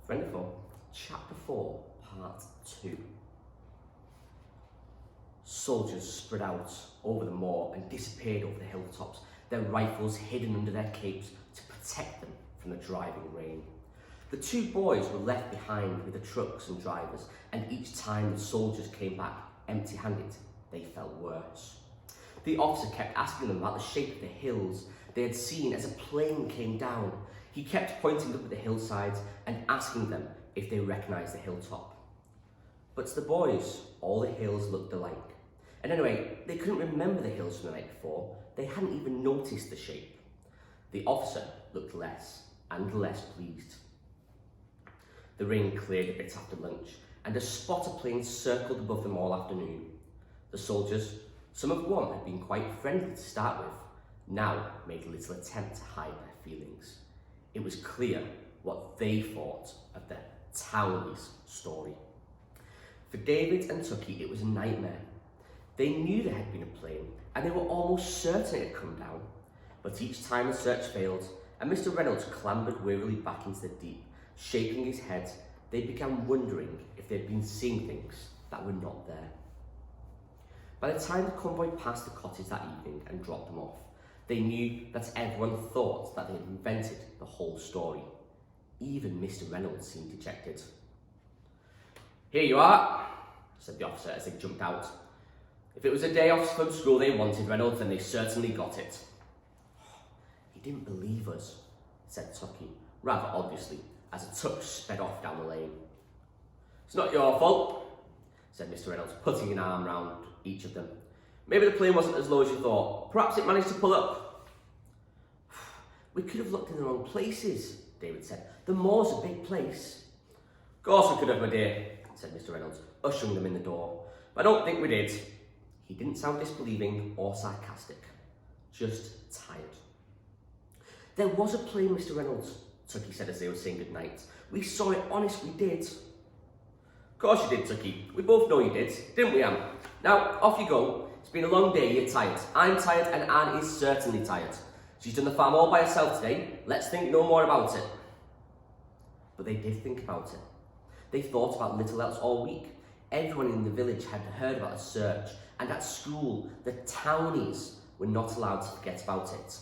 Friend of 4, Chapter 4, Part 2. Soldiers spread out over the moor and disappeared over the hilltops, their rifles hidden under their capes to protect them from the driving rain. The two boys were left behind with the trucks and drivers, and each time the soldiers came back empty-handed, they felt worse. The officer kept asking them about the shape of the hills they had seen as a plane came down. He kept pointing up at the hillsides and asking them if they recognised the hilltop. But to the boys, all the hills looked alike. And anyway, they couldn't remember the hills from the night before. They hadn't even noticed the shape. The officer looked less and less pleased. The rain cleared a bit after lunch, and a spotter plane circled above them all afternoon. The soldiers, some of one had been quite friendly to start with, now made little attempt to hide their feelings. It was clear what they thought of the Townies story. For David and Tucky, it was a nightmare. They knew there had been a plane, and they were almost certain it had come down. But each time the search failed, and Mr. Reynolds clambered wearily back into the deep, shaking his head, they began wondering if they'd been seeing things that were not there. By the time the convoy passed the cottage that evening and dropped them off, they knew that everyone thought that they had invented the whole story. Even Mr. Reynolds seemed dejected. "Here you are," said the officer as they jumped out. If it was a day off from school they wanted, Reynolds, then they certainly got it. "He didn't believe us," said Tucky, rather obviously, as a tuck sped off down the lane. "It's not your fault," said Mr. Reynolds, putting an arm round each of them. "Maybe the plane wasn't as low as you thought. Perhaps it managed to pull up." "We could have looked in the wrong places," David said. "The moor's a big place." "Of course we could have, my dear," said Mr. Reynolds, ushering them in the door. "But I don't think we did." He didn't sound disbelieving or sarcastic, just tired. "There was a plane, Mr. Reynolds," Tucky said as they were saying goodnight. "We saw it, honest we did." "Of course you did, Tucky. We both know you did, didn't we, Anne? Now, off you go. It's been a long day, you're tired. I'm tired and Anne is certainly tired. She's done the farm all by herself today. Let's think no more about it." But they did think about it. They thought about little else all week. Everyone in the village had heard about the search, and at school, the Townies were not allowed to forget about it.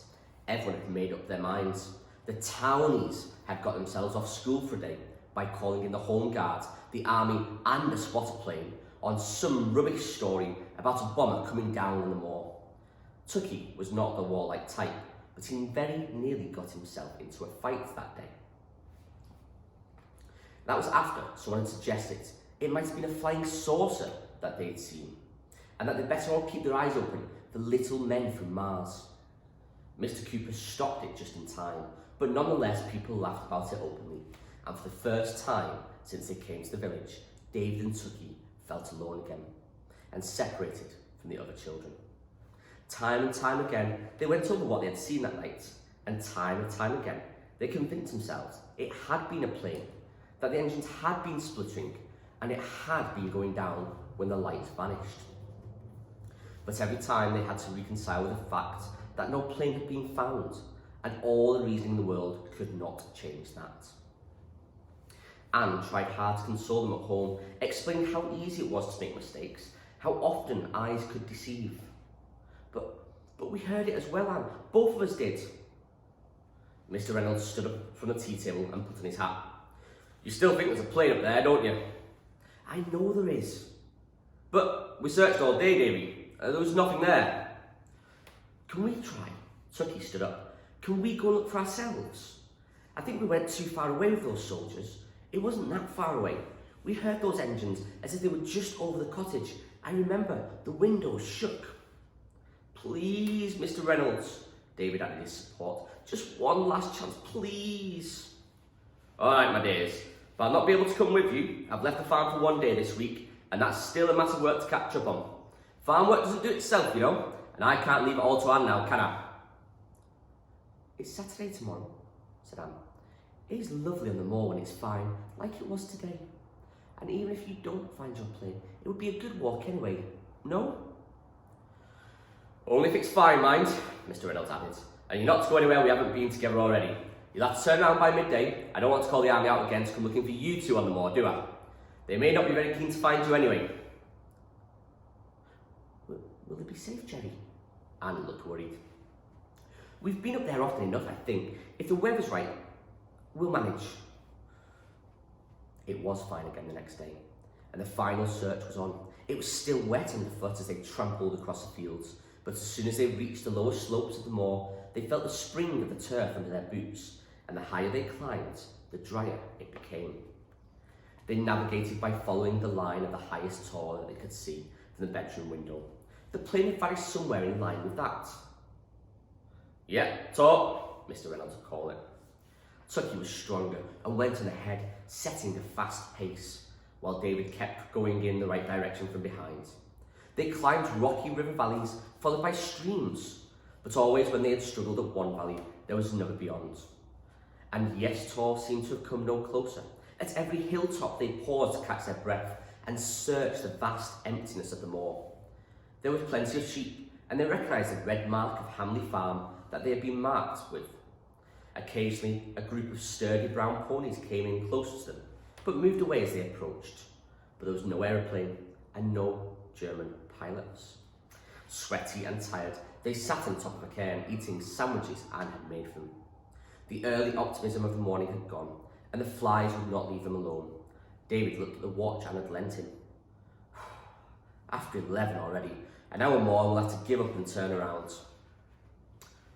Everyone had made up their minds. The Townies had got themselves off school for a day by calling in the Home Guard, the army and a spotter plane on some rubbish story about a bomber coming down on the moor. Tucky was not the warlike type, but he very nearly got himself into a fight that day. That was after someone had suggested it might have been a flying saucer that they'd seen, and that they'd better all keep their eyes open for little men from Mars. Mr. Cooper stopped it just in time, but nonetheless people laughed about it openly, and for the first time since they came to the village, David and Tucky felt alone again, and separated from the other children. Time and time again, they went over what they had seen that night, and time again, they convinced themselves it had been a plane, that the engines had been sputtering, and it had been going down when the light vanished. But every time they had to reconcile with the fact that no plane had been found, and all the reasoning in the world could not change that. Anne tried hard to console them at home, explaining how easy it was to make mistakes, how often eyes could deceive. But we heard it as well, Anne. Both of us did. Mr. Reynolds stood up from the tea table and put on his hat. "You still think there's a plane up there, don't you?" "I know there is." "But we searched all day, Davy. There was nothing there." "Can we try?" Tucky stood up. "Can we go look for ourselves? I think we went too far away with those soldiers. It wasn't that far away. We heard those engines as if they were just over the cottage. I remember the windows shook." "Please, Mr. Reynolds," David added his support. "Just one last chance, please." "All right, my dears, but I'll not be able to come with you. I've left the farm for one day this week, and that's still a massive work to catch up on. Farm work doesn't do itself, you know, and I can't leave it all to Anne now, can I?" "It's Saturday tomorrow," said Anne. "It is lovely on the moor when it's fine, like it was today. And even if you don't find your plane, it would be a good walk anyway, no?" "Only if it's fine, mind," Mr. Reynolds added. "And you're not to go anywhere we haven't been together already. You'll have to turn around by midday. I don't want to call the army out again to come looking for you two on the moor, do I? They may not be very keen to find you anyway. Will they be safe, Jerry? Anne looked worried. We've been up there often enough, I think. If the weather's right, we'll manage. It was fine again the next day, and the final search was on. It was still wet underfoot as they trampled across the fields, but as soon as they reached the lower slopes of the moor, they felt the spring of the turf under their boots, and the higher they climbed, the drier it became. They navigated by following the line of the highest tor that they could see from the bedroom window. The plain had vanished somewhere in line with that. Yeah, tor, Mr. Reynolds would call it. Tucky was stronger and went on ahead, setting a fast pace, while David kept going in the right direction from behind. They climbed rocky river valleys, followed by streams, but always when they had struggled up one valley, there was another beyond. And yes, Tor seemed to have come no closer. At every hilltop they paused to catch their breath and searched the vast emptiness of the moor. There was plenty of sheep, and they recognised the red mark of Hamley Farm that they had been marked with. Occasionally, a group of sturdy brown ponies came in close to them, but moved away as they approached. But there was no aeroplane and no German pilots. Sweaty and tired, they sat on top of a cairn eating sandwiches Anne had made for them. The early optimism of the morning had gone, and the flies would not leave them alone. David looked at the watch Anne had lent him. After 11 already, an hour more we'll have to give up and turn around.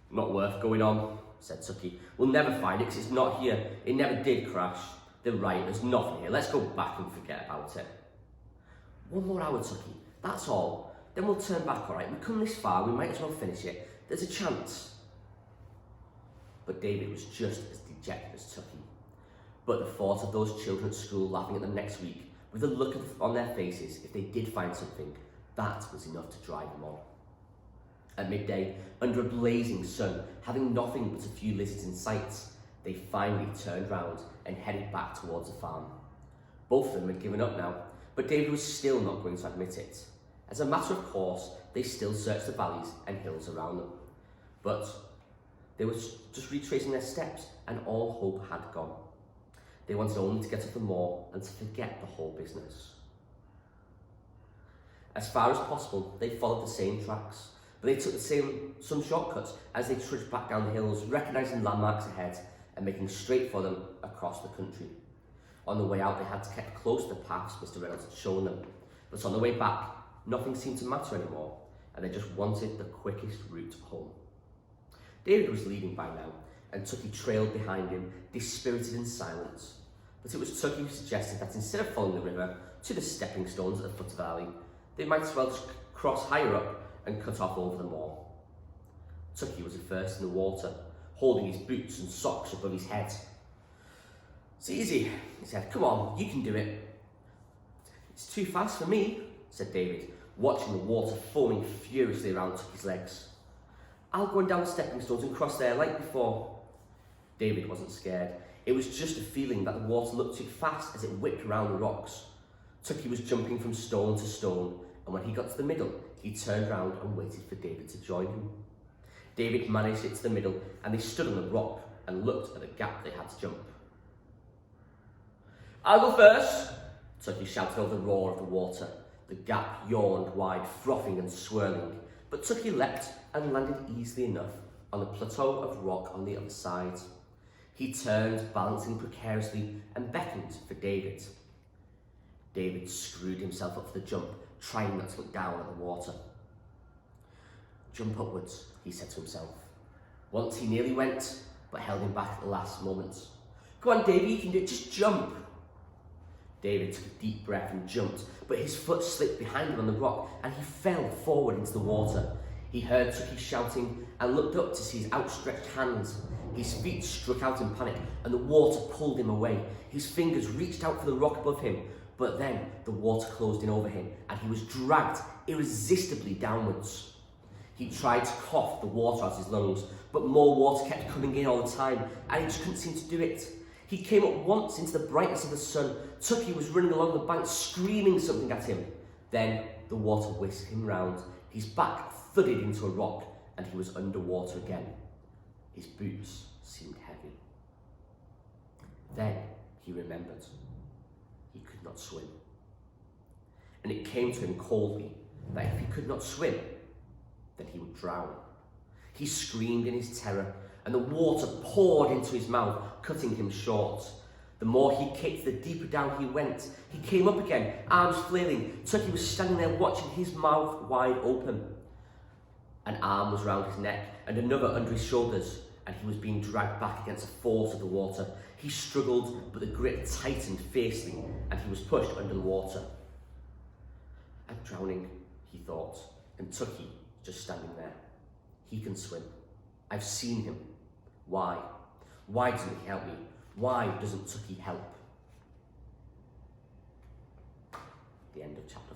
Not worth going on, said Tucky. We'll never find it because it's not here. It never did crash. They're right, there's nothing here. Let's go back and forget about it. One more hour, Tucky, that's all. Then we'll turn back, all right? We've come this far, we might as well finish it. There's a chance. But David was just as dejected as Tucky. But the thought of those children at school laughing at them next week, with the look on their faces if they did find something, that was enough to drive them on. At midday, under a blazing sun, having nothing but a few lizards in sight, they finally turned round and headed back towards the farm. Both of them had given up now, but David was still not going to admit it. As a matter of course, they still searched the valleys and hills around them. But they were just retracing their steps, and all hope had gone. They wanted only to get off the moor and to forget the whole business. As far as possible, they followed the same tracks, but they took some shortcuts as they trudged back down the hills, recognising landmarks ahead and making straight for them across the country. On the way out, they had to keep close to the paths Mr. Reynolds had shown them, but on the way back, nothing seemed to matter anymore, and they just wanted the quickest route home. David was leading by now, and Tucky trailed behind him, dispirited and silent. But it was Tucky who suggested that instead of following the river to the stepping stones at the foot of the valley, they might as well just cross higher up and cut off over the moor. Tucky was the first in the water, holding his boots and socks above his head. It's easy, he said. Come on, you can do it. It's too fast for me, said David, watching the water foaming furiously around Tucky's legs. I'll go down the stepping stones and cross there like before. David wasn't scared. It was just a feeling that the water looked too fast as it whipped around the rocks. Tucky was jumping from stone to stone, and when he got to the middle, he turned round and waited for David to join him. David managed it to the middle, and they stood on the rock and looked at the gap they had to jump. I'll go first, Tucky shouted over the roar of the water. The gap yawned wide, frothing and swirling, but Tucky leapt and landed easily enough on the plateau of rock on the other side. He turned, balancing precariously, and beckoned for David. David screwed himself up for the jump, trying not to look down at the water. Jump upwards, he said to himself. Once he nearly went, but held him back at the last moment. Go on, David, you can do it, just jump. David took a deep breath and jumped, but his foot slipped behind him on the rock and he fell forward into the water. He heard Tucky shouting and looked up to see his outstretched hands. His feet struck out in panic and the water pulled him away. His fingers reached out for the rock above him, but then the water closed in over him and he was dragged irresistibly downwards. He tried to cough the water out of his lungs, but more water kept coming in all the time and he just couldn't seem to do it. He came up once into the brightness of the sun. Tucky was running along the bank, screaming something at him. Then the water whisked him round. His back thudded into a rock, and he was underwater again. His boots seemed heavy. Then he remembered he could not swim. And it came to him coldly that if he could not swim, then he would drown. He screamed in his terror, and the water poured into his mouth, cutting him short. The more he kicked, the deeper down he went. He came up again, arms flailing. Tucky was standing there watching, his mouth wide open. An arm was round his neck and another under his shoulders, and he was being dragged back against the force of the water. He struggled, but the grip tightened fiercely, and he was pushed under the water. I'm drowning, he thought, and Tucky just standing there. He can swim. I've seen him. Why? Why doesn't he help me? Why doesn't Tucky help? The end of chapter